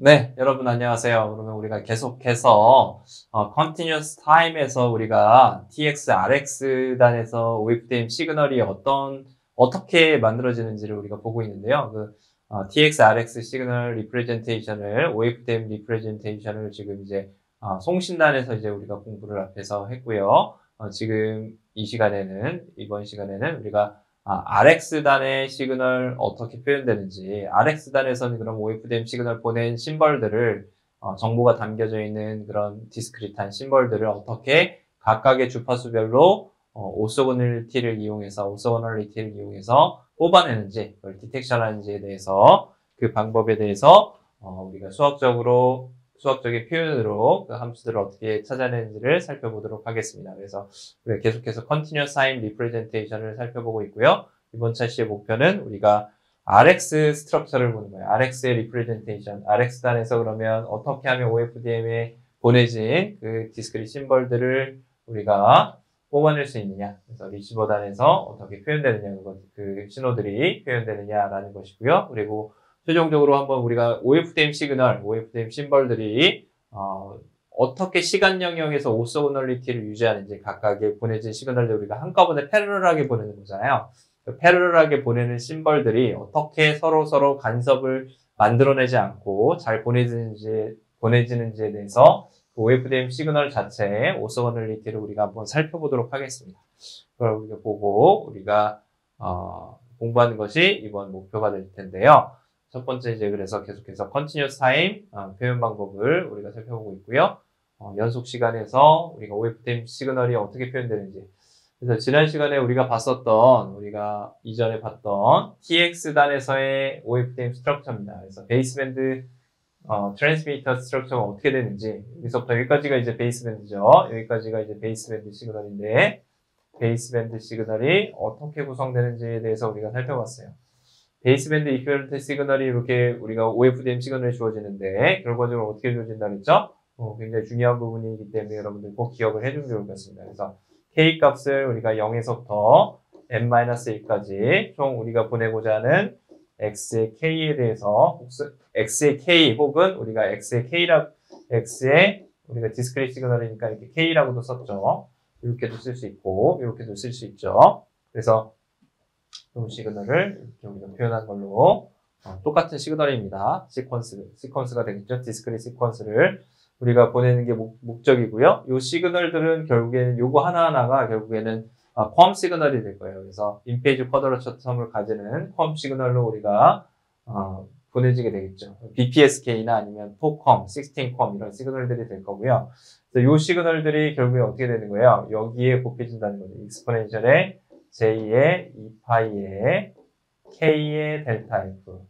네, 여러분 안녕하세요. 그러면 우리가 계속해서 continuous time에서 우리가 TX, RX 단에서 OFDM 시그널이 어떻게 만들어지는지를 우리가 보고 있는데요. TX, RX 시그널 리프레젠테이션을 OFDM 리프레젠테이션을 지금 이제 송신단에서 이제 우리가 공부를 앞에서 했고요. 지금 이번 시간에는 우리가 RX단의 시그널 어떻게 표현되는지, RX단에서는 그럼 OFDM 시그널 보낸 심벌들을, 정보가 담겨져 있는 그런 디스크릿한 심벌들을 어떻게 각각의 주파수별로, 오소고널리티를 이용해서 뽑아내는지, 그걸 디텍션하는지에 대해서, 그 방법에 대해서, 우리가 수학적인 표현으로 그 함수들을 어떻게 찾아내는지를 살펴보도록 하겠습니다. 그래서 우리가 계속해서 Continuous Time Representation을 살펴보고 있고요. 이번 차시의 목표는 우리가 RX 스트럭처를 보는 거예요. RX의 Representation. RX단에서 그러면 어떻게 하면 OFDM에 보내진 그 디스크릿 심벌들을 우리가 뽑아낼 수 있느냐. 그래서 리시버단에서 어떻게 표현되느냐, 그 신호들이 표현되느냐라는 것이고요. 그리고 최종적으로 한번 우리가 OFDM 시그널, OFDM 심벌들이 어떻게 시간 영역에서 오소고널리티를 유지하는지 각각의 보내진 시그널들 우리가 한꺼번에 패러럴하게 보내는 거잖아요. 패러럴하게 보내는 심벌들이 어떻게 서로 간섭을 만들어내지 않고 잘 보내지는지에 대해서 OFDM 시그널 자체의 오소고널리티를 우리가 한번 살펴보도록 하겠습니다. 그걸 우리가 보고 우리가 공부하는 것이 이번 목표가 될 텐데요. 첫 번째 이제 그래서 계속해서 continuous time 표현 방법을 우리가 살펴보고 있고요. 연속 시간에서 우리가 OFDM 시그널이 어떻게 표현되는지. 그래서 지난 시간에 우리가 이전에 봤던 TX단에서의 OFDM 스트럭처입니다. 그래서 베이스밴드 트랜스미터 스트럭처가 어떻게 되는지, 여기서부터 여기까지가 이제 베이스밴드죠. 여기까지가 이제 베이스밴드 시그널인데, 베이스밴드 시그널이 어떻게 구성되는지에 대해서 우리가 살펴봤어요. 베이스밴드 이퀴밸런트 시그널이 이렇게 우리가 OFDM 시그널이 주어지는데 결과적으로 어떻게 주어진다 그랬죠? 굉장히 중요한 부분이기 때문에 여러분들 꼭 기억을 해주면 좋을 것 같습니다. 그래서 K 값을 우리가 0에서부터 n-1까지 총 우리가 보내고자 하는 X의 K에 대해서 X의 K 혹은 우리가 X의 우리가 디스크릿 시그널이니까 이렇게 K라고도 썼죠. 이렇게도 쓸 수 있고 이렇게도 쓸 수 있죠. 그래서 이 시그널을 이렇게 우리가 표현한 걸로 똑같은 시그널입니다. 시퀀스가 되겠죠. 디스크릿 시퀀스를 우리가 보내는 게 목적이고요. 이 시그널들은 결국에는 요거 하나하나가 결국에는 컴 시그널이 될 거예요. 그래서 인페이지 쿼드러처 텀을 가지는 컴 시그널로 우리가 보내지게 되겠죠. BPSK나 아니면 4컴, 16컴 이런 시그널들이 될 거고요. 그래서 이 시그널들이 결국에 어떻게 되는 거예요? 여기에 곱해진다는 거죠. 익스포넨셜의 J의 2파이의 K의 델타 F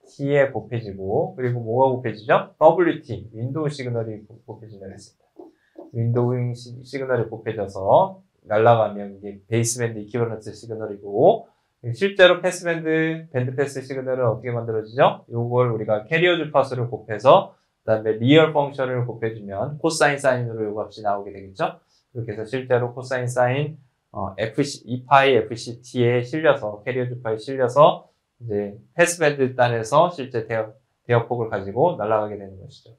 T에 곱해지고 그리고 뭐가 곱해지죠? WT 윈도우 시그널이 곱해진다고 했습니다. 윈도우 시그널이 곱해져서 날아가면 이게 베이스밴드 이퀴벌런트 시그널이고 실제로 밴드 패스 시그널은 어떻게 만들어지죠? 요걸 우리가 캐리어 주파수를 곱해서 그다음에 리얼 펑션을 곱해주면 코사인 사인으로 요 값이 나오게 되겠죠? 그렇게 해서 실제로 코사인 사인2파이 FCT에 실려서, 캐리어 주파에 실려서, 이제, 패스밴드 단에서 실제 대역폭을 가지고 날아가게 되는 것이죠.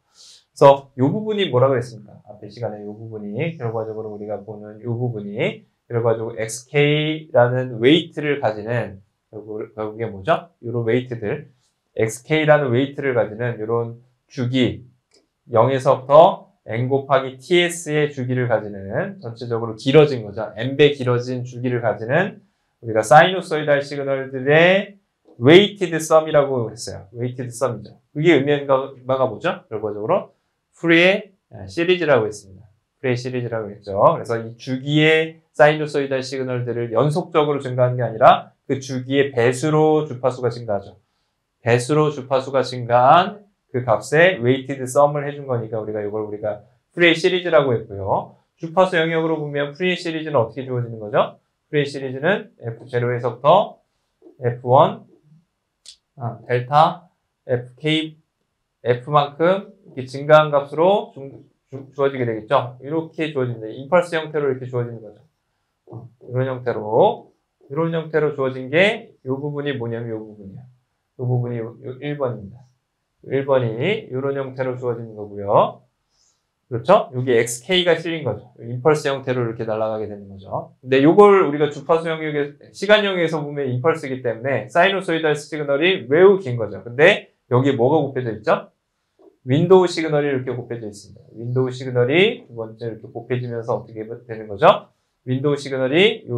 그래서, 요 부분이 뭐라 그랬습니까? 앞에 시간에 요 부분이, 결과적으로 우리가 보는 요 부분이, 결과적으로 XK라는 웨이트를 가지는, 결국에 뭐죠? 요런 웨이트들, XK라는 웨이트를 가지는 요런 주기, 0에서부터 n 곱하기 ts의 주기를 가지는 전체적으로 길어진 거죠. n배 길어진 주기를 가지는 우리가 사이누소이달 시그널들의 웨이티드 썸이라고 했어요. 웨이티드 썸이죠. 그게 의미하는 바가 뭐죠? 결과적으로 프리의 시리즈라고 했습니다. 프리의 시리즈라고 했죠. 그래서 이 주기의 사이누소이달 시그널들을 연속적으로 증가하는 게 아니라 그 주기의 배수로 주파수가 증가하죠. 배수로 주파수가 증가한 그 값에 웨이티드 썸을 해준 거니까 이걸 우리가 프리의 시리즈라고 했고요. 주파수 영역으로 보면 프리의 시리즈는 어떻게 주어지는 거죠? 프리의 시리즈는 F0에서부터 F1, 델타, FK, F만큼 이렇게 증가한 값으로 주어지게 되겠죠? 이렇게 주어집니다. 임펄스 형태로 이렇게 주어지는 거죠. 이런 형태로 주어진 게 이 부분이 뭐냐면 이 부분이에요. 이 부분이 1번입니다. 1번이 이런 형태로 주어지는 거고요. 그렇죠? 여기 xk가 실린 거죠. 임펄스 형태로 이렇게 날아가게 되는 거죠. 근데 이걸 우리가 주파수 영역에, 시간 영역에서 보면 임펄스이기 때문에 사이노소이달 시그널이 매우 긴 거죠. 근데 여기에 뭐가 곱해져 있죠? 윈도우 시그널이 이렇게 곱해져 있습니다. 윈도우 시그널이 두 번째 이렇게 곱해지면서 어떻게 되는 거죠? 윈도우 시그널이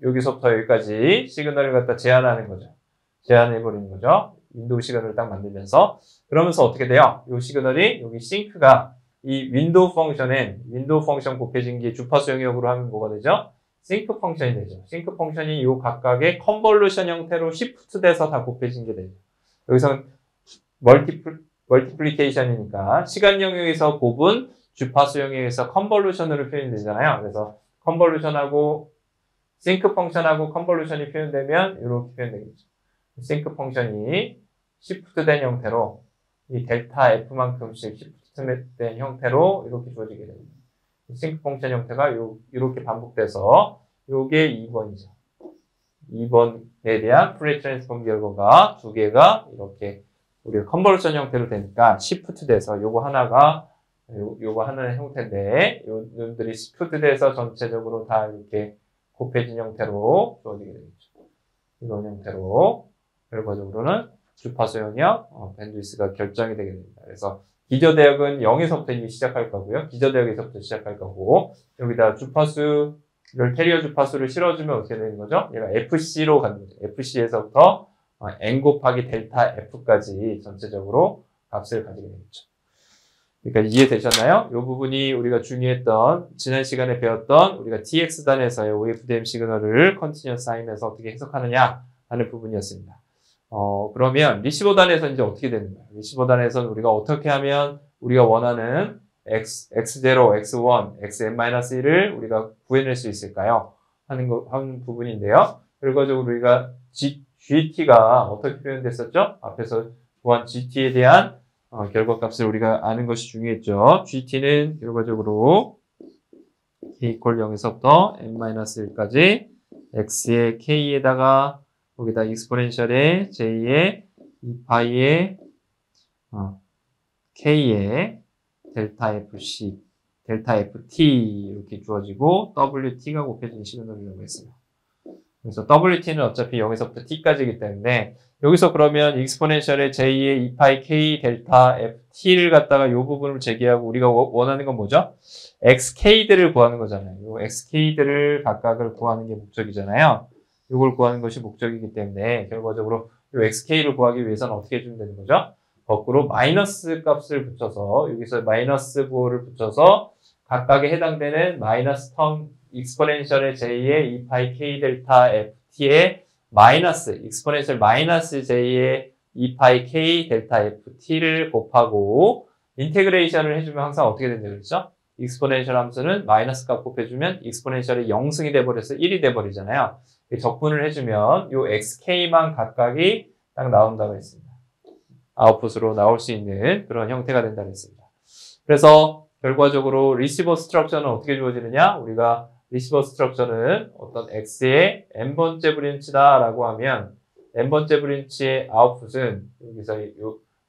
여기서부터 여기까지 시그널을 갖다 제한하는 거죠. 제한해버리는 거죠. 윈도우 시그널을 딱 만들면서. 그러면서 어떻게 돼요? 이 시그널이 여기 싱크가 이 윈도우 펑션 곱해진 게 주파수 영역으로 하면 뭐가 되죠? 싱크 펑션이 되죠. 싱크 펑션이 이 각각의 컨볼루션 형태로 시프트 돼서 다 곱해진 게 되죠. 여기서는 멀티플리케이션이니까 시간 영역에서 곱은 주파수 영역에서 컨볼루션으로 표현이 되잖아요. 그래서 컨볼루션하고 싱크 펑션하고 컨볼루션이 표현되면 이렇게 표현되겠죠. 싱크 펑션이 시프트된 형태로 이 델타 F만큼씩 시프트된 형태로 이렇게 주어지게 됩니다. 싱크 펑션 형태가 이렇게 반복돼서 이게 2번이죠. 2번에 대한 프레이 트랜스폼 결과가 두 개가 이렇게 우리가 컨볼루션 형태로 되니까 시프트 돼서 요거 하나가 요거 하나의 형태인데 요들이 시프트 돼서 전체적으로 다 이렇게 곱해진 형태로 주어지게 되겠죠. 이런 형태로 결과적으로는 주파수 영역 밴드위스가 결정이 되게 됩니다. 그래서 기저대역은 0에서부터 이미 시작할 거고요. 기저대역에서부터 시작할 거고 여기다 주파수를 캐리어 주파수를 실어주면 어떻게 되는 거죠? 얘가 FC로 가는 거죠. FC에서부터 N 곱하기 델타 F까지 전체적으로 값을 가지게 되겠죠. 그러니까 이해되셨나요? 이 부분이 우리가 중요했던 지난 시간에 배웠던 우리가 TX단에서의 OFDM 시그널을 컨티뉴어스 타임에서 어떻게 해석하느냐 하는 부분이었습니다. 그러면 리시버단에서 이제 어떻게 되는 거예요? 리시버단에서는 우리가 어떻게 하면 우리가 원하는 X0, X1, Xn-1을 우리가 구해낼 수 있을까요? 하는 부분인데요. 결과적으로 우리가 GT가 어떻게 표현됐었죠? 앞에서 구한 GT에 대한 결과값을 우리가 아는 것이 중요했죠. GT는 결과적으로 K 0에서부터 n-1까지 X의 K에다가 거기다 익스포넨셜의 J의 2파이의 K의 델타 FC, 델타 FT 이렇게 주어지고 WT가 곱해진 시그널이라고 했어요. 그래서 WT는 어차피 0에서부터 T까지이기 때문에 여기서 그러면 익스포넨셜의 J의 2파이 K 델타 FT를 갖다가 이 부분을 제기하고 우리가 원하는 건 뭐죠? XK들을 구하는 거잖아요. 이 XK들을 각각을 구하는 게 목적이잖아요. 이걸 구하는 것이 목적이기 때문에 결과적으로 이 XK를 구하기 위해서는 어떻게 해주면 되는 거죠? 거꾸로 마이너스 값을 붙여서 여기서 마이너스 부호를 붙여서 각각에 해당되는 마이너스 텀 익스포넨셜의 J의 2파이 K 델타 FT의 마이너스 익스포넨셜 마이너스 J의 2파이 K 델타 FT를 곱하고 인테그레이션을 해주면 항상 어떻게 된다고 그랬죠? 익스포넨셜 함수는 마이너스 값 곱해주면 익스포넨셜이 0승이 돼버려서 1이 돼버리잖아요. 적분을 해주면 요 XK만 각각이 딱 나온다고 했습니다. 아웃풋으로 나올 수 있는 그런 형태가 된다고 했습니다. 그래서 결과적으로 리시버 스트럭처는 어떻게 주어지느냐? 우리가 리시버 스트럭처는 어떤 X의 n번째 브랜치다라고 하면 n번째 브랜치의 아웃풋은 여기서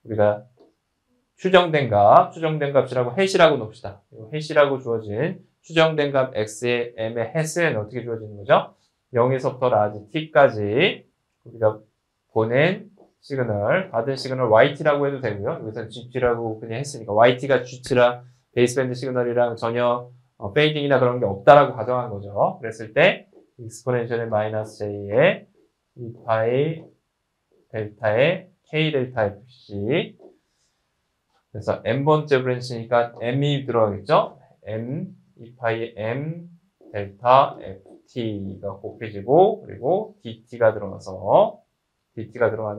우리가 추정된 값이라고 해시라고 놓읍시다. 해시라고 주어진 추정된 값 X의 m의 햇은 어떻게 주어지는 거죠? 0에서부터 라지 t까지 우리가 보낸 시그널, 받은 시그널 yt라고 해도 되고요. 여기서는 gt라고 그냥 했으니까 yt가 gt랑 베이스밴드 시그널이랑 전혀 페이딩이나 그런 게 없다라고 가정한 거죠. 그랬을 때 익스포넨셜의 마이너스 j의 2파이 델타의 k 델타 fc 그래서 n번째 브랜치니까 m이 들어가겠죠. m 2파이 m 델타 ft가 곱해지고 그리고 dt가 들어간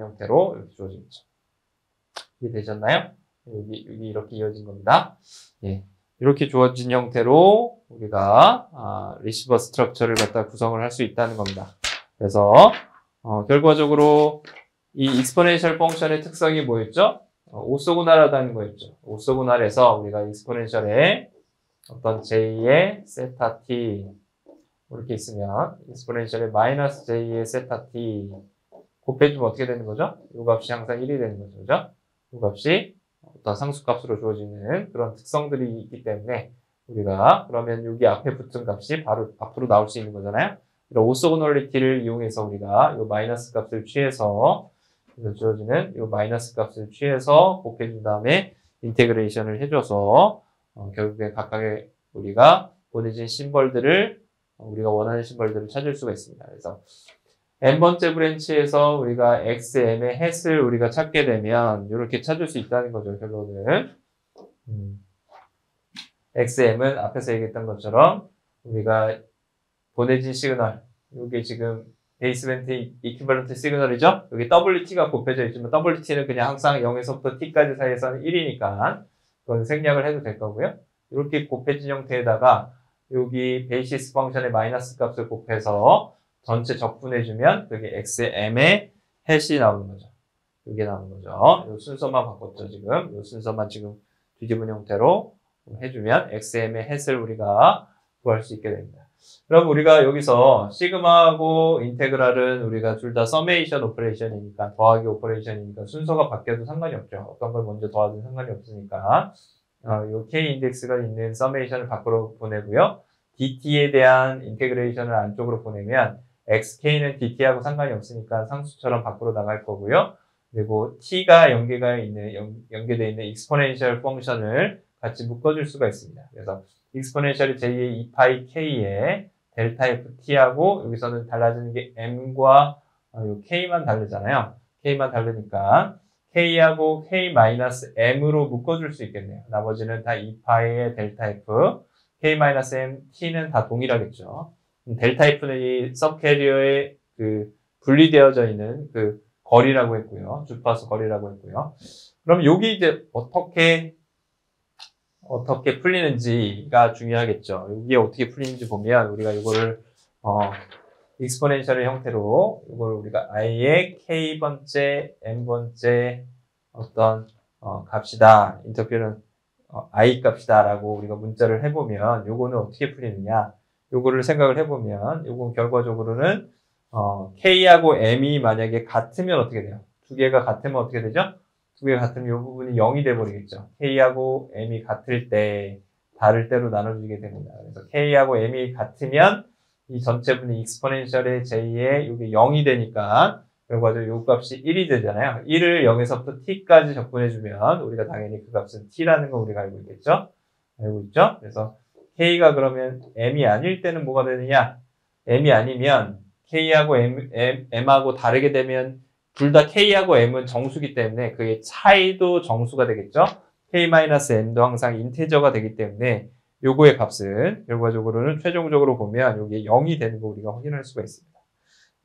형태로 이렇게 주어지겠죠. 이해되셨나요? 여기 이렇게 이어진 겁니다. 예. 이렇게 주어진 형태로 우리가 리시버 스트럭처를 갖다 구성을 할 수 있다는 겁니다. 그래서 결과적으로 이 익스포넨셜 펑션의 특성이 뭐였죠? 오소고날하다는 거였죠. 오소고날에서 우리가 익스포넨셜의 어떤 j의 세타 t 이렇게 있으면 익스포넨셜의 마이너스 j의 세타 t 곱해주면 어떻게 되는 거죠? 이 값이 항상 1이 되는 거죠. 그죠? 이 값이 어떤 상수값으로 주어지는 그런 특성들이 있기 때문에 우리가 그러면 여기 앞에 붙은 값이 바로 앞으로 나올 수 있는 거잖아요. 이런 오소고널리티를 이용해서 우리가 이 마이너스 값을 취해서 주어지는 이 마이너스 값을 취해서 곱해준 다음에 인테그레이션을 해줘서 결국에 각각의 우리가 보내진 심벌들을 우리가 원하는 심벌들을 찾을 수가 있습니다. 그래서 n번째 브랜치에서 우리가 xm의 햇을 우리가 찾게 되면 이렇게 찾을 수 있다는 거죠. 결론은 xm은 앞에서 얘기했던 것처럼 우리가 보내진 시그널, 이게 지금 베이스밴드 이퀴벌런트 시그널이죠. 여기 WT가 곱해져 있지만 WT는 그냥 항상 0에서부터 T까지 사이에서는 1이니까 그건 생략을 해도 될 거고요. 이렇게 곱해진 형태에다가 여기 베이시스 펑션의 마이너스 값을 곱해서 전체 적분해주면 그게 xm의 햇이 나오는 거죠. 이게 나오는 거죠. 이 순서만 바꿨죠, 지금. 이 순서만 지금 뒤집은 형태로 해주면 xm의 햇을 우리가 구할 수 있게 됩니다. 그럼 우리가 여기서 시그마하고 인테그랄은 우리가 둘 다 서메이션 오퍼레이션이니까 더하기 오퍼레이션이니까 순서가 바뀌어도 상관이 없죠. 어떤 걸 먼저 더하든 상관이 없으니까 요 k 인덱스가 있는 서메이션을 밖으로 보내고요. dt에 대한 인테그레이션을 안쪽으로 보내면 xk는 dt하고 상관이 없으니까 상수처럼 밖으로 나갈 거고요. 그리고 t가 연계되어 있는 익스포넨셜 펑션을 같이 묶어줄 수가 있습니다. 그래서 익스포넨셜이 j2 2파이 k에 델타 ft하고 여기서는 달라지는 게 m과 요 k만 다르잖아요. k만 다르니까 k하고 k-m으로 묶어줄 수 있겠네요. 나머지는 다 2파이의 델타 f, k-m, t는 다 동일하겠죠. 델타 f는 이 서브캐리어의 그 분리되어져 있는 그 거리라고 했고요. 주파수 거리라고 했고요. 그럼 여기 이제 어떻게 풀리는지가 중요하겠죠. 여기에 어떻게 풀리는지 보면 우리가 이거를 익스포넨셜의 형태로 이걸 우리가 i의 k번째, n번째 어떤 값이다. 인터필은 i 값이다라고 우리가 문자를 해보면 요거는 어떻게 풀리느냐. 요거를 생각을 해보면 요건 결과적으로는 k하고 m이 만약에 같으면 어떻게 돼요? 두 개가 같으면 어떻게 되죠? 두 개가 같으면 이 부분이 0이 돼버리겠죠. k하고 m이 같을 때 다를 때로 나눠지게 됩니다. 그래서 k하고 m이 같으면 이 전체 분이 익스포넨셜의 j에 이게 0이 되니까 결과적으로 요 값이 1이 되잖아요. 1을 0에서부터 t까지 적분해주면 우리가 당연히 그 값은 t라는 거 우리가 알고 있겠죠? 알고 있죠? 그래서 k가 그러면 m이 아닐 때는 뭐가 되느냐? m이 아니면 k하고 m하고 다르게 되면 둘 다 k하고 m은 정수기 때문에 그게 차이도 정수가 되겠죠? k-m도 항상 인테저가 되기 때문에 요거의 값은 결과적으로는 최종적으로 보면 이게 0이 되는 거 우리가 확인할 수가 있습니다.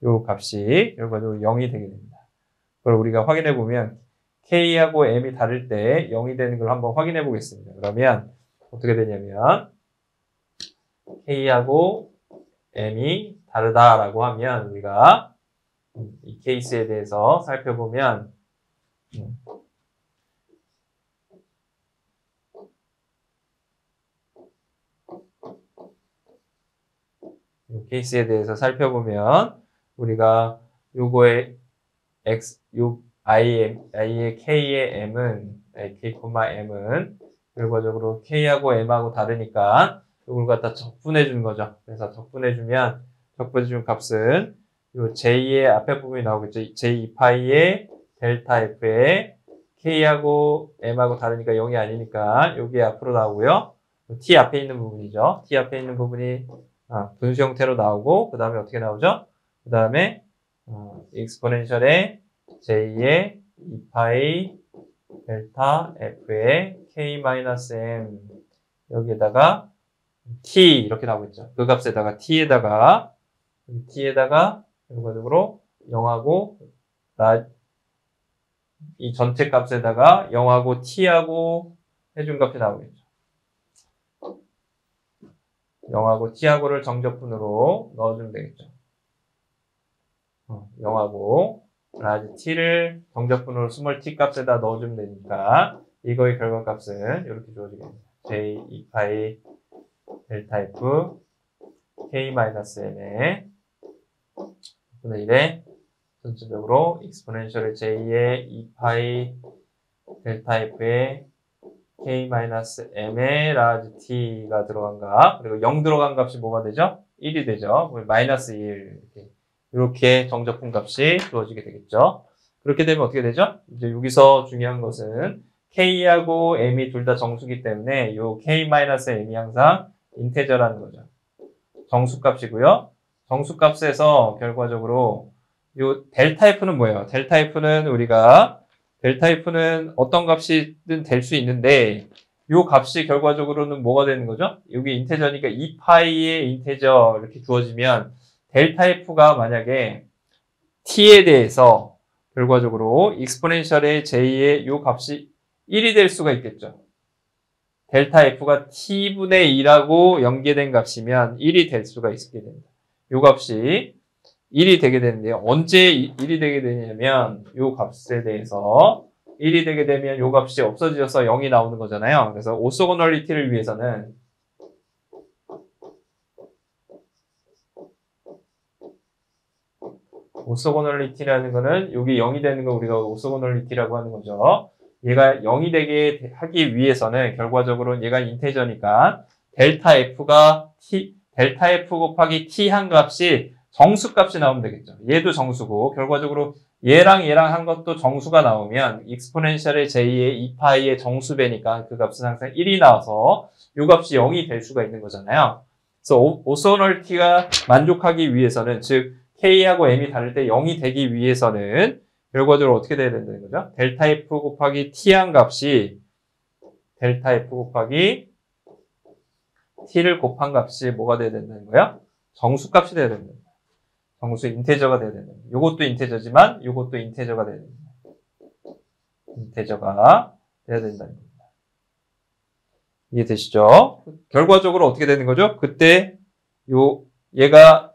요 값이 결과적으로 0이 되게 됩니다. 그걸 우리가 확인해 보면 k하고 m이 다를 때 0이 되는 걸 한번 확인해 보겠습니다. 그러면 어떻게 되냐면 k하고 m이 다르다라고 하면 우리가 이 케이스에 대해서 살펴보면 이 케이스에 대해서 살펴보면 우리가 요거의 i의 k의 m은 k,m은 결과적으로 k하고 m하고 다르니까 이걸 갖다 적분해 주는 거죠. 그래서 적분해 주면 값은 요 j의 앞에 부분이 나오겠죠. j2파이의 델타 f에 k하고 m하고 다르니까 0이 아니니까 여기 앞으로 나오고요. t 앞에 있는 부분이죠. t 앞에 있는 부분이 분수 형태로 나오고 그 다음에 어떻게 나오죠? 그 다음에 익스포넨셜의 j의 2파이 델타 f의 k-m 여기에다가 t 이렇게 나오겠죠. 그 값에다가 t에다가 결과적으로 0하고 이 전체 값에다가 0하고 t하고 해준 값이 나오겠죠. 0하고 t하고를 정적분으로 넣어주면 되겠죠. 0하고 라지 t를 정적분으로 스몰 t 값에다 넣어주면 되니까 이거의 결과값은 이렇게 주어지겠습니다. j2파이 델타 f k-m에 분의 1에 전체적으로 익스포넨셜의 j의 2파이 델타 F에 K-M의 라지 T가 들어간 값, 그리고 0 들어간 값이 뭐가 되죠? 1이 되죠. 마이너스 1. 이렇게 정적분 값이 주어지게 되겠죠. 그렇게 되면 어떻게 되죠? 이제 여기서 중요한 것은 K하고 M이 둘 다 정수기 때문에 요 K-M이 항상 인테저라는 거죠. 정수값이고요. 정수값에서 결과적으로 요 델타 F는 뭐예요? 델타 F는 델타 F는 어떤 값이든 될 수 있는데 요 값이 결과적으로는 뭐가 되는 거죠? 여기 인테저니까 2파이의 인테저 이렇게 주어지면 델타 F가 만약에 t에 대해서 결과적으로 익스포넨셜의 j의 요 값이 1이 될 수가 있겠죠. 델타 F가 t분의 2라고 연계된 값이면 1이 될 수가 있게 됩니다. 요 값이 1이 되게 되는데 언제 1이 되게 되냐면 요 값에 대해서 1이 되게 되면 요 값이 없어져서 0이 나오는 거잖아요. 그래서 오소고널리티를 위해서는 오소고널리티라는 거는 여기 0이 되는 거 우리가 오소고널리티라고 하는 거죠. 얘가 0이 되게 하기 위해서는 결과적으로 얘가 인테저니까 델타 F 곱하기 t 한 값이 정수값이 나오면 되겠죠. 얘도 정수고 결과적으로 얘랑 한 것도 정수가 나오면 익스포넨셜의 j의 2파이의 정수배니까 그 값은 항상 1이 나와서 이 값이 0이 될 수가 있는 거잖아요. 그래서 오소널티가 만족하기 위해서는 즉 K하고 M이 다를 때 0이 되기 위해서는 결과적으로 어떻게 돼야 된다는 거죠? 델타 F 곱하기 T한 값이 델타 F 곱하기 T를 곱한 값이 뭐가 돼야 된다는 거예요? 정수값이 돼야 된다. 정수 인테저가 돼야 된다. 요것도 인테저지만 요것도 인테저가 돼야 된다. 인테저가 돼야 된다는 겁니다. 이해되시죠? 결과적으로 어떻게 되는 거죠? 그때 얘가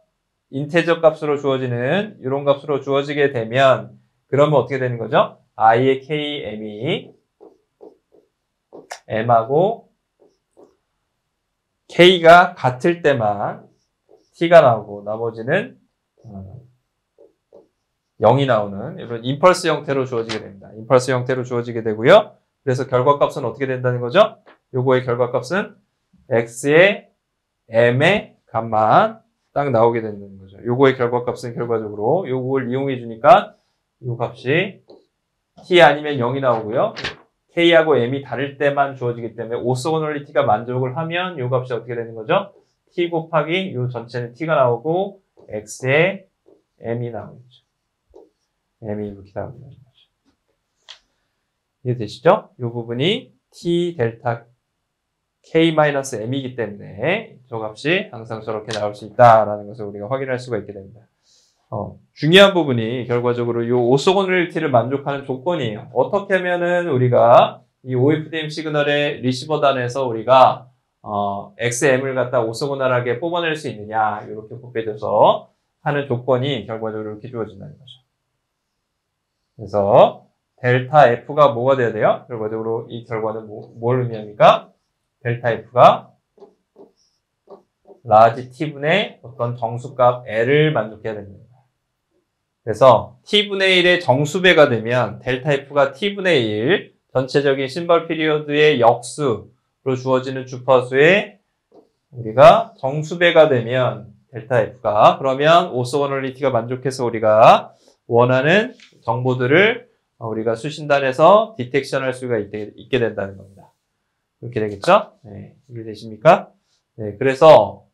인테저 값으로 주어지는 이런 값으로 주어지게 되면 그러면 어떻게 되는 거죠? i의 k, m이 m하고 k가 같을 때만 t가 나오고 나머지는 0이 나오는 이런 임펄스 형태로 주어지게 됩니다. 임펄스 형태로 주어지게 되고요. 그래서 결과값은 어떻게 된다는 거죠? 요거의 결과값은 x의 m의 값만 딱 나오게 된다는 거죠. 요거의 결과값은 결과적으로 요걸 이용해 주니까 요 값이 t 아니면 0이 나오고요. k하고 m이 다를 때만 주어지기 때문에 오소고널리티가 만족을 하면 요 값이 어떻게 되는 거죠? t 곱하기 요 전체는 t가 나오고 x의 m이 나오겠죠. m이 이렇게 나오는 거죠. 이해되시죠? 요 부분이 t 델타 k-m이기 때문에 저 값이 항상 저렇게 나올 수 있다라는 것을 우리가 확인할 수가 있게 됩니다. 중요한 부분이 결과적으로 이 오소고널리티를 만족하는 조건이에요. 어떻게 하면은 우리가 이 OFDM 시그널의 리시버 단에서 우리가 XM을 갖다 오소고널하게 뽑아낼 수 있느냐 이렇게 곱해져서 하는 조건이 결과적으로 이렇게 주어진다는 거죠. 그래서 델타 F가 뭐가 돼야 돼요? 결과적으로 이 결과는 뭘 의미합니까? 델타 F가 라지 t분의 어떤 정수값 L을 만족해야 됩니다. 그래서 t분의 1의 정수배가 되면 델타 F가 t분의 1 전체적인 심벌 피리어드의 역수로 주어지는 주파수의 우리가 정수배가 되면 델타 F가 그러면 오소고널리티가 만족해서 우리가 원하는 정보들을 우리가 수신단에서 디텍션 할 수가 있게 된다는 겁니다. 그렇게 되겠죠? 네, 이해되십니까? 네, 그래서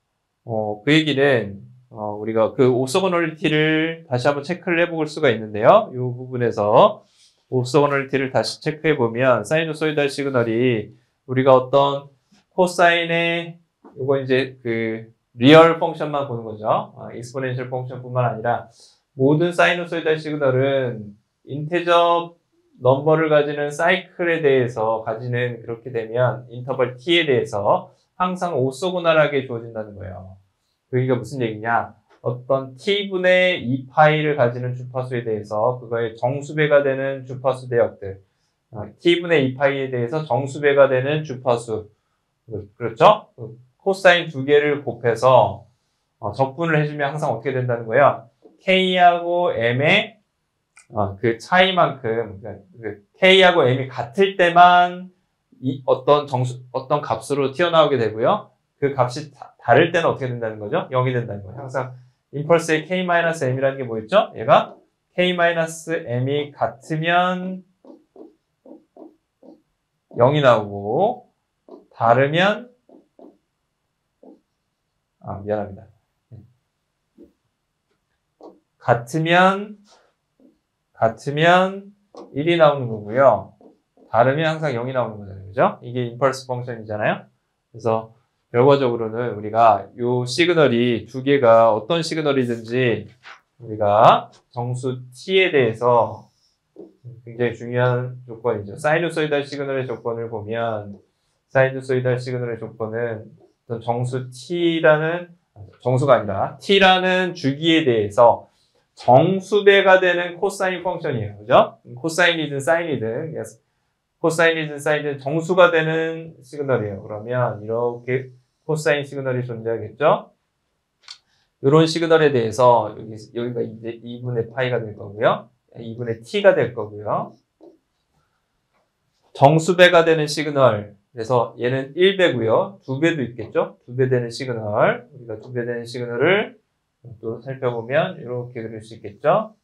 그 얘기는 우리가 그 오소고널리티를 다시 한번 체크를 해볼 수가 있는데요. 이 부분에서 오소고널리티를 다시 체크해 보면 사이누소이달 시그널이 우리가 어떤 코사인의 이거 이제 그 리얼 펑션만 보는 거죠. 익스포넨셜 펑션뿐만 아니라 모든 사이누소이달 시그널은 인테저 넘버를 가지는 사이클에 대해서 가지는 그렇게 되면 인터벌 t에 대해서 항상 오소고널하게 주어진다는 거예요. 그게 무슨 얘기냐? 어떤 t분의 2파이를 가지는 주파수에 대해서 그거의 정수배가 되는 주파수 대역들 t분의 2파이에 대해서 정수배가 되는 주파수 그렇죠? 코사인 두 개를 곱해서 적분을 해주면 항상 어떻게 된다는 거예요? k하고 m의 그 차이만큼 그 K하고 M이 같을 때만 어떤 값으로 튀어나오게 되고요. 그 값이 다를 때는 어떻게 된다는 거죠? 0이 된다는 거예요. 항상 임펄스의 K-M이라는 게 뭐였죠? 얘가 K-M이 같으면 0이 나오고 다르면 미안합니다. 같으면 1이 나오는 거고요. 다르면 항상 0이 나오는 거잖아요. 그죠? 이게 임펄스 펑션이잖아요. 그래서 결과적으로는 우리가 요 시그널이 두 개가 어떤 시그널이든지 우리가 정수 t에 대해서 굉장히 중요한 조건이죠. 사이누소이달 시그널의 조건을 보면 사이누소이달 시그널의 조건은 어떤 정수가 아니라 t라는 주기에 대해서 정수배가 되는 코사인 펑션이에요. 그죠? 코사인이든 사인이든 코사인이든 사인이든 정수가 되는 시그널이에요. 그러면 이렇게 코사인 시그널이 존재하겠죠? 이런 시그널에 대해서 여기가 이제 2분의 파이가 될 거고요. 2분의 t가 될 거고요. 정수배가 되는 시그널. 그래서 얘는 1배고요. 2배도 있겠죠? 2배 되는 시그널. 우리가 2배 되는 시그널을 또 살펴보면 이렇게 그릴 수 있겠죠?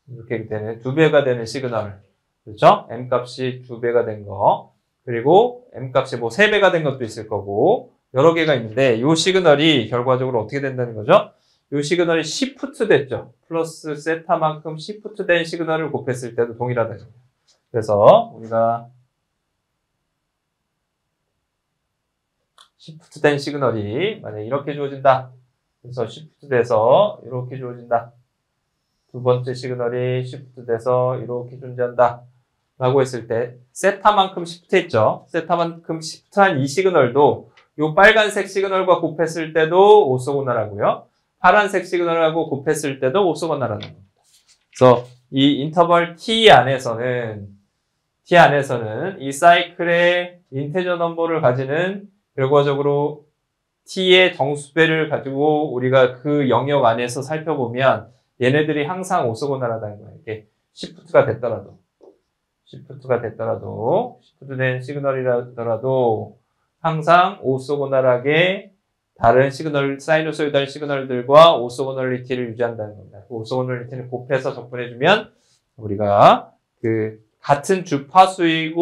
이렇게 되는 2배가 되는 시그널. 그렇죠? m 값이 2배가 된 거. 그리고 m 값이 뭐 3배가 된 것도 있을 거고 여러 개가 있는데 이 시그널이 결과적으로 어떻게 된다는 거죠? 이 시그널이 시프트 됐죠. 플러스 세타만큼 시프트 된 시그널을 곱했을 때도 동일하다는 거예요. 그래서 우리가 시프트 된 시그널이 만약에 이렇게 주어진다. 그래서 시프트 돼서 이렇게 주어진다. 두 번째 시그널이 시프트 돼서 이렇게 존재한다. 라고 했을 때 세타만큼 시프트 했죠. 세타만큼 시프트한 이 시그널도 이 빨간색 시그널과 곱했을 때도 오소고나라고요. 파란색 시그널하고 곱했을 때도 오소고나라는 겁니다. 그래서 이 인터벌 t 안에서는 이 사이클의 인테저 넘버를 가지는 결과적으로 t의 정수배를 가지고 우리가 그 영역 안에서 살펴보면 얘네들이 항상 오소고나라다는 거예요. 이게 시프트가 됐더라도 시프트된 시그널이라더라도 항상 오소고널하게 다른 시그널, 사이누소이달 시그널들과 오소고널리티를 유지한다는 겁니다. 그 오소고널리티를 곱해서 접근해주면 우리가 같은 주파수일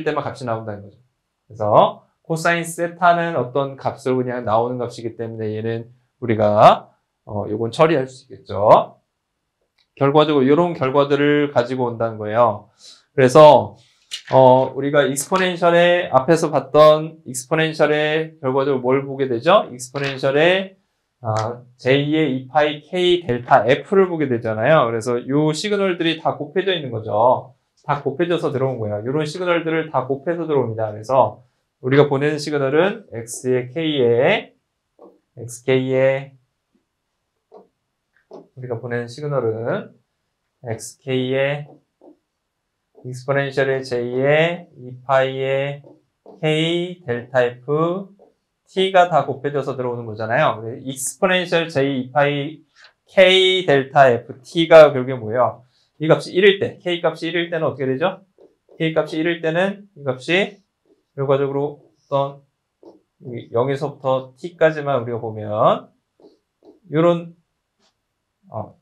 때만 값이 나온다는 거죠. 그래서 코사인 세타는 어떤 값으로 그냥 나오는 값이기 때문에 얘는 우리가 요건 처리할 수 있겠죠. 결과적으로 이런 결과들을 가지고 온다는 거예요. 그래서 우리가 익스포넨셜의 앞에서 봤던 익스포넨셜의 결과적으로 뭘 보게 되죠? 익스포넨셜의 j2의 2파이 k 델타 f를 보게 되잖아요. 그래서 이 시그널들이 다 곱해져 있는 거죠. 다 곱해져서 들어온 거예요. 이런 시그널들을 다 곱해서 들어옵니다. 그래서 우리가 보내는 시그널은 x의 k에 우리가 보내는 시그널은 xk의 익스포넨셜의 j의 2파이의 k 델타 f t가 다 곱해져서 들어오는 거잖아요. 익스포넨셜 j 2파이 k 델타 f t가 결국에 뭐예요? 이 값이 1일 때, k 값이 1일 때는 어떻게 되죠? k 값이 1일 때는 이 값이 결과적으로 어떤 0에서부터 t까지만 우리가 보면 이런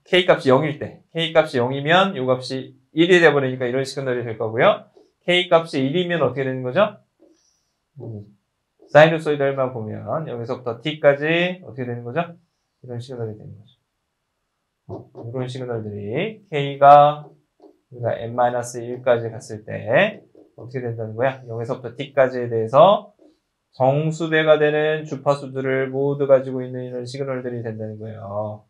k 값이 0일 때, k 값이 0이면 이 값이 1이 돼버리니까 이런 시그널이 될 거고요. k 값이 1이면 어떻게 되는 거죠? 사이누소이달만 보면 여기서부터 t까지 어떻게 되는 거죠? 이런 시그널이 되는 거죠. 이런 시그널들이 k가 우리가 n-1까지 갔을 때 어떻게 된다는 거야? 0에서부터 t까지에 대해서 정수배가 되는 주파수들을 모두 가지고 있는 이런 시그널들이 된다는 거예요.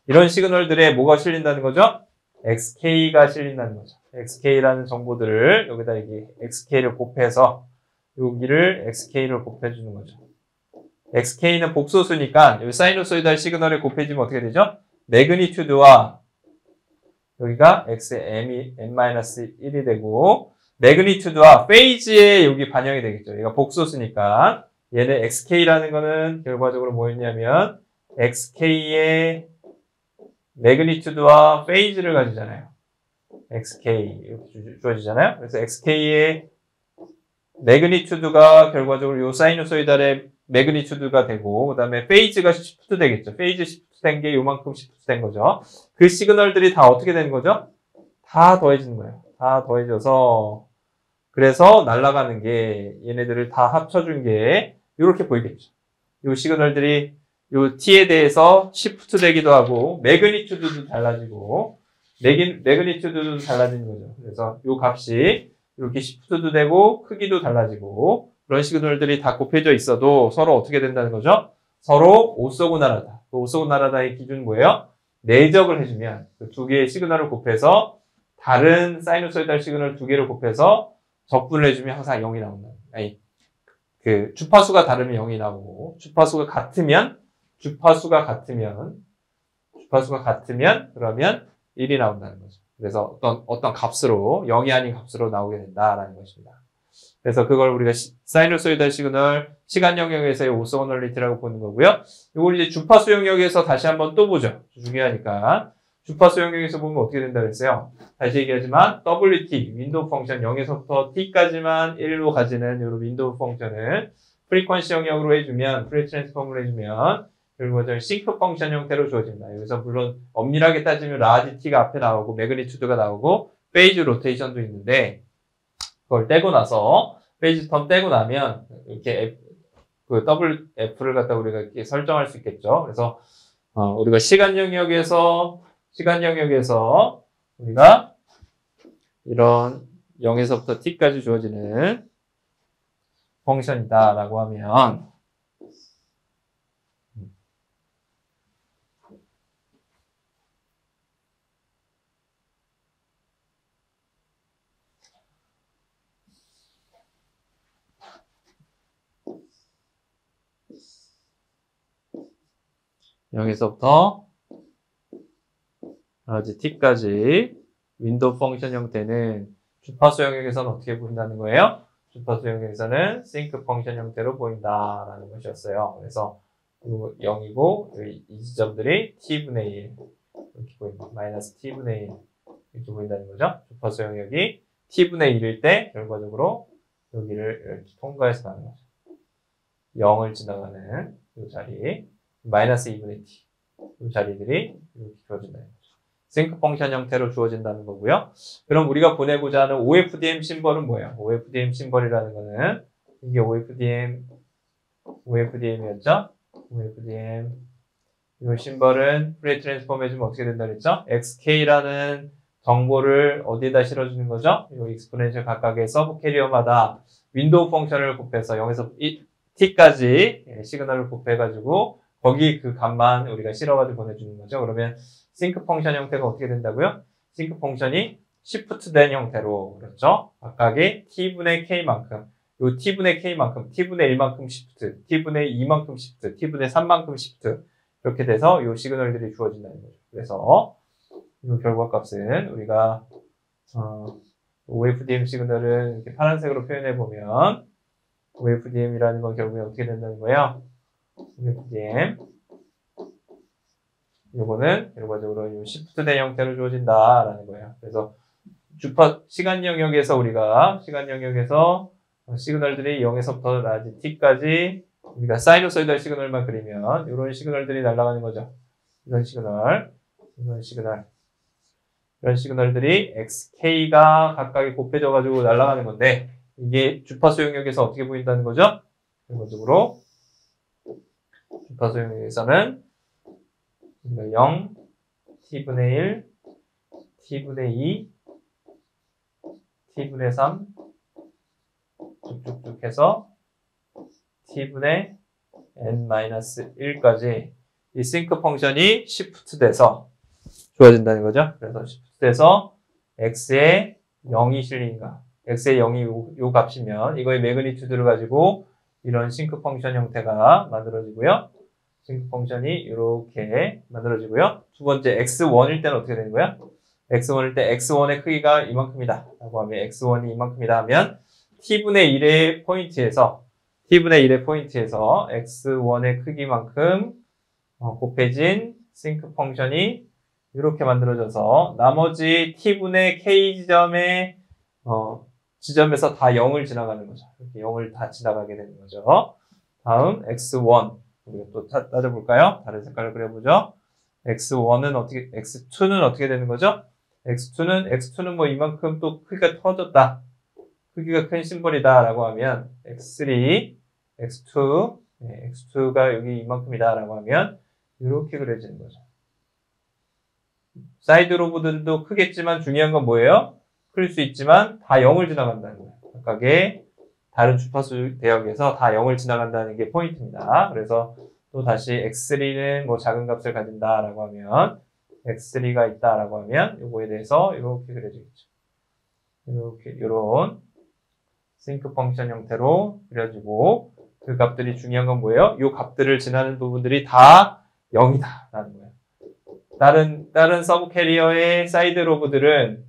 이런 시그널들에 뭐가 실린다는 거죠? xk가 실린다는 거죠. xk라는 정보들을 여기다 이게 xk를 곱해서 여기를 xk를 곱해주는 거죠. xk는 복소수니까 여기 사이누소이달 시그널에 곱해지면 어떻게 되죠? 매그니튜드와 여기가 x의 n-1이 되고 매그니튜드와 페이지에 여기 반영이 되겠죠. 얘가 복소수니까 얘는 xk라는 거는 결과적으로 뭐였냐면 xk의 매그니튜드와 페이즈를 가지잖아요. xk 이렇게 주어지잖아요. 그래서 xk의 매그니튜드가 결과적으로 요 사이누소이달의 매그니튜드가 되고 그 다음에 페이즈가 시프트 되겠죠. 페이즈 시프트 된 게 요만큼 시프트 된 거죠. 그 시그널들이 다 어떻게 되는 거죠? 다 더해지는 거예요. 다 더해져서 그래서 날아가는 게 얘네들을 다 합쳐준 게 이렇게 보이겠죠. 요 시그널들이 요 t에 대해서 시프트 되기도 하고 매그니튜드도 달라지고 매그니튜드도 달라지는 거죠. 그래서 요 값이 이렇게 시프트도 되고 크기도 달라지고 그런 시그널들이 다 곱해져 있어도 서로 어떻게 된다는 거죠? 서로 오소고나라다. 그 오소고나라다의 기준은 뭐예요? 내적을 해주면 그 두 개의 시그널을 곱해서 다른 사이누소이달 시그널 두 개를 곱해서 적분을 해주면 항상 0이 나온다. 아니, 그 주파수가 다르면 0이 나오고 주파수가 같으면 그러면 1이 나온다는 거죠. 그래서 어떤 값으로 0이 아닌 값으로 나오게 된다라는 것입니다. 그래서 그걸 우리가 사이누소이달 시그널 시간 영역에서의 오소고널리티라고 보는 거고요. 이걸 이제 주파수 영역에서 다시 한번 또 보죠. 중요하니까. 주파수 영역에서 보면 어떻게 된다 그랬어요? 다시 얘기하지만 WT, 윈도우 펑션 0에서부터 T까지만 1로 가지는 이 윈도우 펑션을 프리퀀시 영역으로 해주면, 프리 트랜스폼을 해주면 결국은 싱크 펑션 형태로 주어집니다. 여기서 물론 엄밀하게 따지면 라지 T가 앞에 나오고 매그니튜드가 나오고 페이즈 로테이션도 있는데 그걸 떼고 나서 페이지 텀 떼고 나면 이렇게 그 WF를 갖다 우리가 이렇게 설정할 수 있겠죠. 그래서 우리가 시간 영역에서 우리가 이런 0에서부터 t까지 주어지는 펑션이다라고 하면 여기서부터 t까지 윈도우 펑션 형태는 주파수 영역에서는 어떻게 보인다는 거예요? 주파수 영역에서는 싱크 펑션 형태로 보인다라는 것이었어요. 그래서 0이고 이 지점들이 t분의 1 이렇게 보인다. 마이너스 t분의 1 이렇게 보인다는 거죠. 주파수 영역이 t분의 1일 때 결과적으로 여기를 이렇게 통과해서 가는 거죠. 0을 지나가는 이 자리 마이너스 2분의 t 이 자리들이 이렇게 주어진다는 거죠. 싱크 펑션 형태로 주어진다는 거고요. 그럼 우리가 보내고자 하는 OFDM 심벌은 뭐예요? OFDM 심벌이라는 거는 이게 OFDM이었죠? OFDM 이 심벌은 프리 트랜스폼 해주면 어떻게 된다 그랬죠? XK라는 정보를 어디에다 실어주는 거죠? 이 익스포넨셜 각각의 서브 캐리어마다 윈도우 펑션을 곱해서 0에서 t까지 시그널을 곱해가지고 거기 그 값만 우리가 실어가지고 보내주는 거죠. 그러면 싱크 펑션 형태가 어떻게 된다고요? 싱크 펑션이 시프트된 형태로 그렇죠? 각각의 t분의 k만큼 요 t분의 k만큼 t분의 1만큼 시프트, t분의 2만큼 시프트, t분의 3만큼 시프트 이렇게 돼서 요 시그널들이 주어진다는 거죠. 그래서 이 결과값은 우리가 OFDM 시그널을 이렇게 파란색으로 표현해 보면 OFDM이라는 건 결국에 어떻게 된다는 거예요? OFDM 요거는 결과적으로 이 시프트된 형태로 주어진다라는 거예요. 그래서 시간 영역에서 시그널들이 0에서부터 라지 t까지 우리가 사이누소이달 시그널만 그리면 이런 시그널들이 날아가는 거죠. 이런 시그널들이 xk가 각각이 곱해져 가지고 날아가는 건데 이게 주파수 영역에서 어떻게 보인다는 거죠? 결과적으로 주파수 영역에서는 0, t분의 1, t분의 2, t분의 3 쭉쭉쭉 해서 t분의 n-1까지 이 싱크 펑션이 시프트 돼서 주어진다는 거죠. 그래서 시프트 돼서 x에 0이 실린가 x에 0이 요 값이면 이거의 매그니튜드를 가지고 이런 싱크 펑션 형태가 만들어지고요. 싱크 펑션이 이렇게 만들어지고요. 두 번째 x1일 때는 어떻게 되는 거야? x1일 때 x1의 크기가 이만큼이다 라고 하면 x1이 이만큼이다 하면 t분의 1의 포인트에서 x1의 크기만큼 곱해진 싱크 펑션이 이렇게 만들어져서 나머지 t분의 k 지점의 지점에서 다 0을 지나가는 거죠. 이렇게 0을 다 지나가게 되는 거죠. 다음 x1 우리가 또 따져볼까요? 다른 색깔을 그려보죠. x1은 어떻게, x2는 어떻게 되는 거죠? x2는 뭐 이만큼 또 크기가 터졌다. 크기가 큰 심벌이다 라고 하면 x3, x2, x2가 여기 이만큼이다 라고 하면 이렇게 그려지는 거죠. 사이드 로브들도 크겠지만 중요한 건 뭐예요? 클 수 있지만 다 0을 지나간다는 거예요. 각각의 다른 주파수 대역에서 다 0을 지나간다는 게 포인트입니다. 그래서 또 다시 x3는 뭐 작은 값을 가진다 라고 하면 x3가 있다 라고 하면 요거에 대해서 이렇게 그려지겠죠. 이렇게 요런 싱크 펑션 형태로 그려지고 그 값들이 중요한 건 뭐예요? 요 값들을 지나는 부분들이 다 0이다 라는 거예요. 다른 서브 캐리어의 사이드 로브들이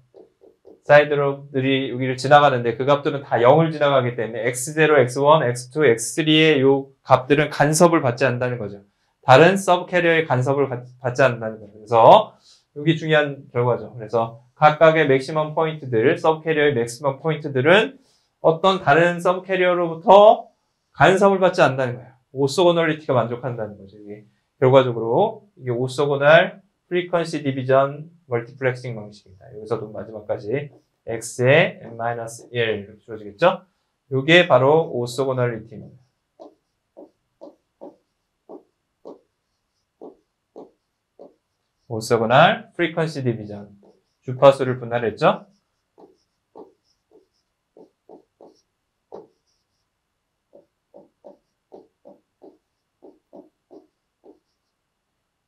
여기를 지나가는데 그 값들은 다 0을 지나가기 때문에 x0, x1, x2, x3의 요 값들은 간섭을 받지 않는다는 거죠. 다른 서브 캐리어의 간섭을 받지 않는다는 거죠. 그래서 여기 중요한 결과죠. 그래서 각각의 맥시멈 포인트들, 서브 캐리어의 맥시멈 포인트들은 어떤 다른 서브 캐리어로부터 간섭을 받지 않는다는 거예요. 오소고널리티가 만족한다는 거죠. 이게 결과적으로 이게 오소고널 프리퀀시 디비전 멀티플렉싱 방식입니다. 여기서도 마지막까지 x의 n-1 이렇게 주어지겠죠? 이게 바로 오소고널리티입니다. 오소고널 프리퀀시 디비전 주파수를 분할했죠?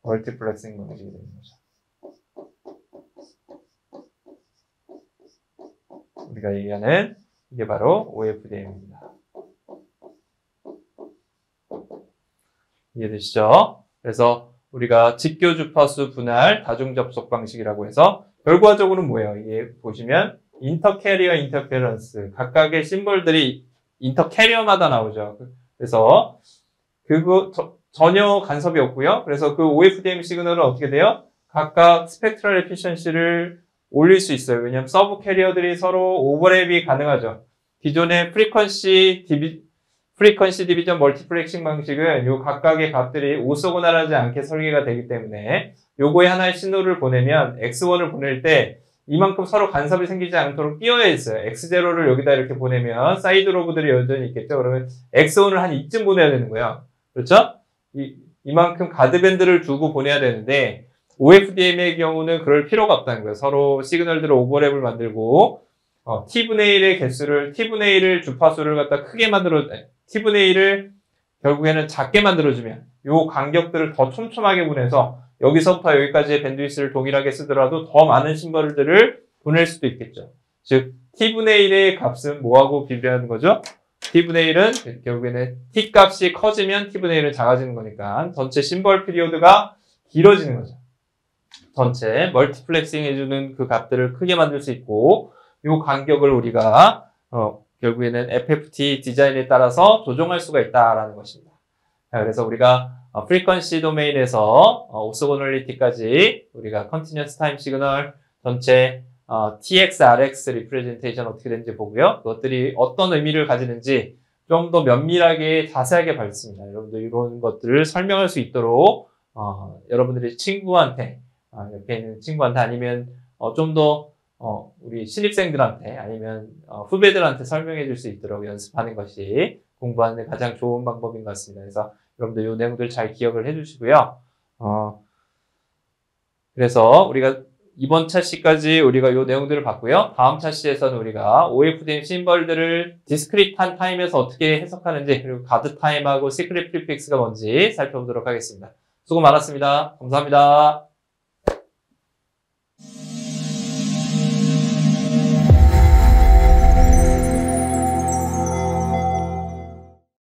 멀티플렉싱 방식이 되는 거죠. 우리가 얘기하는 이게 바로 OFDM입니다. 이해되시죠? 그래서 우리가 직교 주파수 분할 다중 접속 방식이라고 해서 결과적으로는 뭐예요? 이게 보시면 인터캐리어 인터페런스 각각의 심볼들이 인터캐리어마다 나오죠. 그래서 그거 전혀 간섭이 없고요. 그래서 그 OFDM 시그널은 어떻게 돼요? 각각 스펙트럴 에피션시를 올릴 수 있어요. 왜냐하면 서브 캐리어들이 서로 오버랩이 가능하죠. 기존의 프리퀀시 디비전 멀티플렉싱 방식은 요 각각의 값들이 오소고날하지 않게 설계가 되기 때문에 요거에 하나의 신호를 보내면 x1을 보낼 때 이만큼 서로 간섭이 생기지 않도록 띄어야 있어요. x0를 여기다 이렇게 보내면 사이드 로브들이 여전히 있겠죠. 그러면 x1을 한 이쯤 보내야 되는 거예요. 그렇죠? 이만큼 가드밴드를 두고 보내야 되는데 OFDM의 경우는 그럴 필요가 없다는 거예요. 서로 시그널들을 오버랩을 만들고 t분의 1의 개수를 t분의 1을 주파수를 갖다 크게 t분의 1을 결국에는 작게 만들어주면 요 간격들을 더 촘촘하게 보내서 여기서부터 여기까지의 밴드위스를 동일하게 쓰더라도 더 많은 심벌들을 보낼 수도 있겠죠. 즉 t분의 1의 값은 뭐하고 비교하는 거죠? t분의 1은 결국에는 t 값이 커지면 t분의 1은 작아지는 거니까 전체 심벌 피리오드가 길어지는 거죠. 전체 멀티플렉싱 해주는 그 값들을 크게 만들 수 있고 이 간격을 우리가 결국에는 FFT 디자인에 따라서 조정할 수가 있다라는 것입니다. 자, 그래서 우리가 프리퀀시 도메인에서 오소고널리티까지 우리가 컨티뉴어스 타임 시그널 전체 TX, RX 리프레젠테이션 어떻게 되는지 보고요. 그것들이 어떤 의미를 가지는지 좀 더 면밀하게 자세하게 봤습니다. 여러분들 이런 것들을 설명할 수 있도록 여러분들이 친구한테 옆에 있는 친구한테 아니면 좀 더 우리 신입생들한테 아니면 후배들한테 설명해 줄 수 있도록 연습하는 것이 공부하는 데 가장 좋은 방법인 것 같습니다. 그래서 여러분들 이 내용들 잘 기억을 해 주시고요. 그래서 우리가 이번 차시까지 우리가 이 내용들을 봤고요. 다음 차시에서는 우리가 OFDM 심벌들을 디스크릿한 타임에서 어떻게 해석하는지 그리고 가드 타임하고 시크릿 프리픽스가 뭔지 살펴보도록 하겠습니다. 수고 많았습니다. 감사합니다.